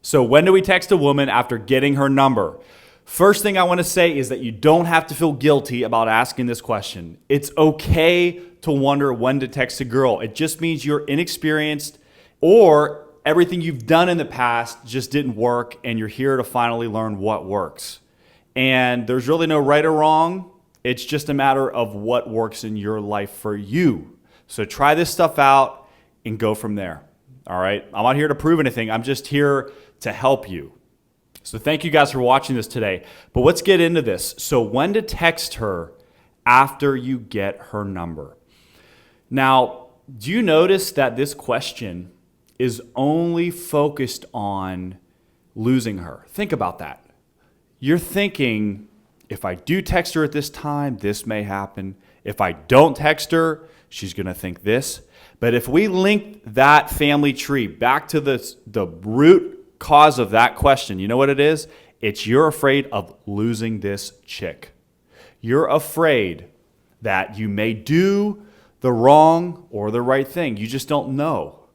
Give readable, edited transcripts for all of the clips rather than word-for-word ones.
So when do we text a woman after getting her number? First thing I want to say is that you don't have to feel guilty about asking this question. It's okay to wonder when to text a girl. It just means you're inexperienced or everything you've done in the past just didn't work and you're here to finally learn what works. And there's really no right or wrong. It's just a matter of what works in your life for you. So try this stuff out and go from there. All right? I'm not here to prove anything. I'm just here to help you. So thank you guys for watching this today. But let's get into this. So when to text her after you get her number. Now, do you notice that this question is only focused on losing her? Think about that. You're thinking, if I do text her at this time, this may happen. If I don't text her, she's going to think this. But if we link that family tree back to the root cause of that question, you know what it is? It's you're afraid of losing this chick. You're afraid that you may do the wrong or the right thing. You just don't know.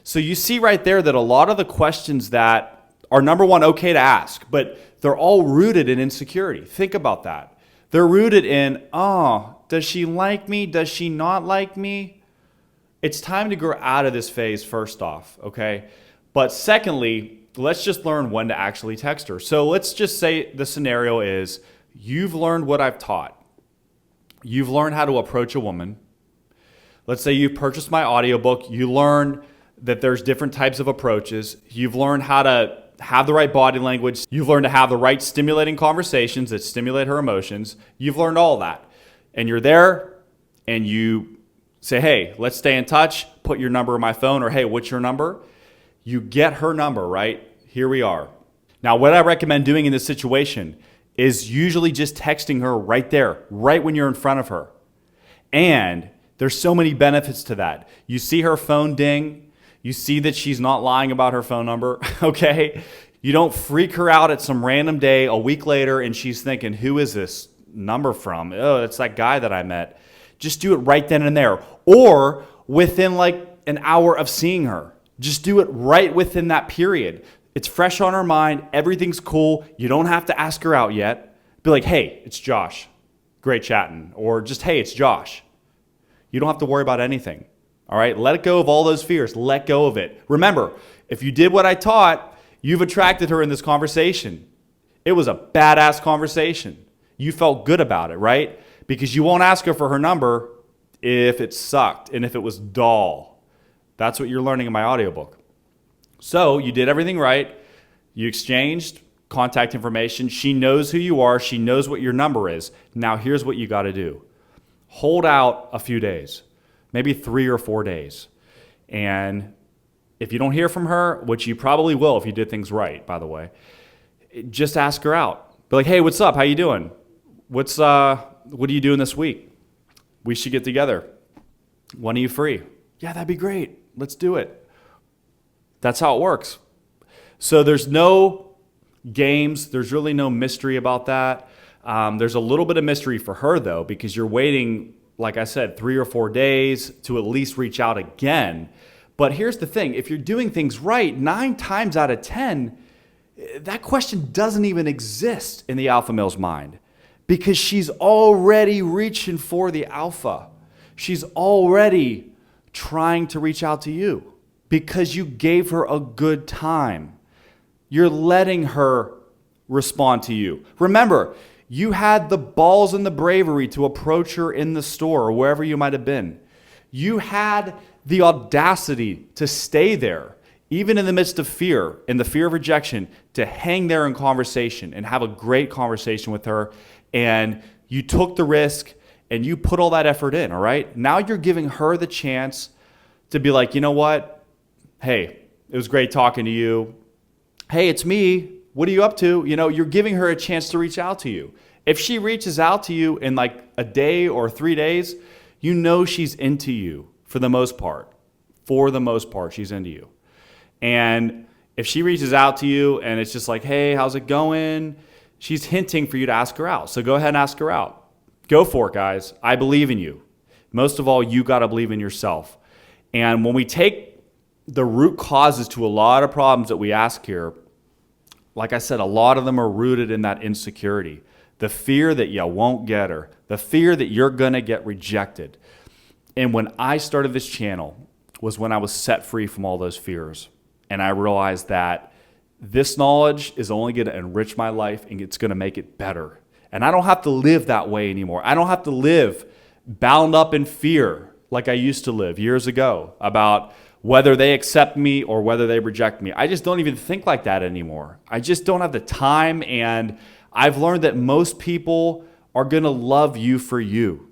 So you see right there that a lot of the questions that are, number one, okay to ask, but they're all rooted in insecurity. Think about that. They're rooted in, does she like me? Does she not like me? It's time to grow out of this phase first off, okay? But secondly, let's just learn when to actually text her. So let's just say the scenario is you've learned what I've taught. You've learned how to approach a woman. Let's say you've purchased my audiobook. You learned that there's different types of approaches. You've learned how to have the right body language. You've learned to have the right stimulating conversations that stimulate her emotions. You've learned all that. And you're there and you say, hey, let's stay in touch. Put your number in my phone, or hey, what's your number? You get her number, right? Here we are. Now, what I recommend doing in this situation is usually just texting her right there, right when you're in front of her. And there's so many benefits to that. You see her phone ding. You see that she's not lying about her phone number, okay? You don't freak her out at some random day a week later and she's thinking, who is this number from? Oh, it's that guy that I met. Just do it right then and there. Or within like an hour of seeing her. Just do it right within that period. It's fresh on her mind. Everything's cool. You don't have to ask her out yet. Be like, hey, it's Josh. Great chatting. Or just, hey, it's Josh. You don't have to worry about anything. All right? Let go of all those fears. Let go of it. Remember, if you did what I taught, you've attracted her in this conversation. It was a badass conversation. You felt good about it, right? Because you won't ask her for her number if it sucked and if it was dull. That's what you're learning in my audiobook. So you did everything right. You exchanged contact information. She knows who you are. She knows what your number is. Now here's what you got to do. Hold out a few days, maybe 3 or 4 days. And if you don't hear from her, which you probably will if you did things right, by the way, just ask her out. Be like, hey, what's up? How you doing? What are you doing this week? We should get together. When are you free? Yeah, that'd be great. Let's do it. That's how it works. So there's no games. There's really no mystery about that. There's a little bit of mystery for her, though, because you're waiting, like I said, 3 or 4 days to at least reach out again. But here's the thing. If you're doing things right, 9 times out of 10, that question doesn't even exist in the alpha male's mind because she's already reaching for the alpha. She's already trying to reach out to you because you gave her a good time. You're letting her respond to you. Remember, you had the balls and the bravery to approach her in the store or wherever you might have been. You had the audacity to stay there, even in the midst of fear and the fear of rejection, to hang there in conversation and have a great conversation with her. And you took the risk and you put all that effort in, all right? Now you're giving her the chance to be like, you know what? Hey, it was great talking to you. Hey, it's me. What are you up to? You know, you're giving her a chance to reach out to you. If she reaches out to you in like a day or 3 days, you know she's into you for the most part. For the most part, she's into you. And if she reaches out to you and it's just like, hey, how's it going? She's hinting for you to ask her out. So go ahead and ask her out. Go for it, guys. I believe in you. Most of all, you got to believe in yourself. And when we take the root causes to a lot of problems that we ask here, like I said, a lot of them are rooted in that insecurity. The fear that you won't get her, the fear that you're going to get rejected. And when I started this channel was when I was set free from all those fears. And I realized that this knowledge is only going to enrich my life and it's going to make it better. And I don't have to live that way anymore. I don't have to live bound up in fear like I used to live years ago about whether they accept me or whether they reject me. I just don't even think like that anymore. I just don't have the time, and I've learned that most people are going to love you for you.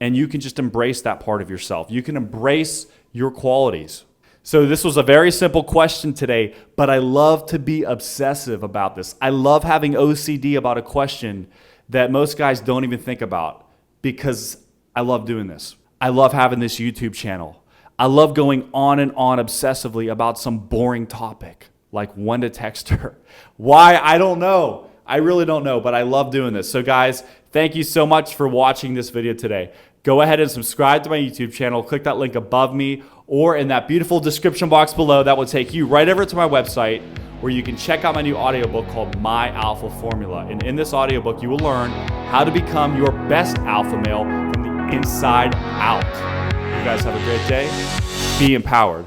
And you can just embrace that part of yourself. You can embrace your qualities. So this was a very simple question today, but I love to be obsessive about this. I love having OCD about a question that most guys don't even think about because I love doing this. I love having this YouTube channel. I love going on and on obsessively about some boring topic, like when to text her. Why? I don't know. I really don't know, but I love doing this. So guys, thank you so much for watching this video today. Go ahead and subscribe to my YouTube channel. Click that link above me or in that beautiful description box below. That will take you right over to my website where you can check out my new audiobook called My Alpha Formula. And in this audiobook, you will learn how to become your best alpha male from the inside out. You guys have a great day. Be empowered.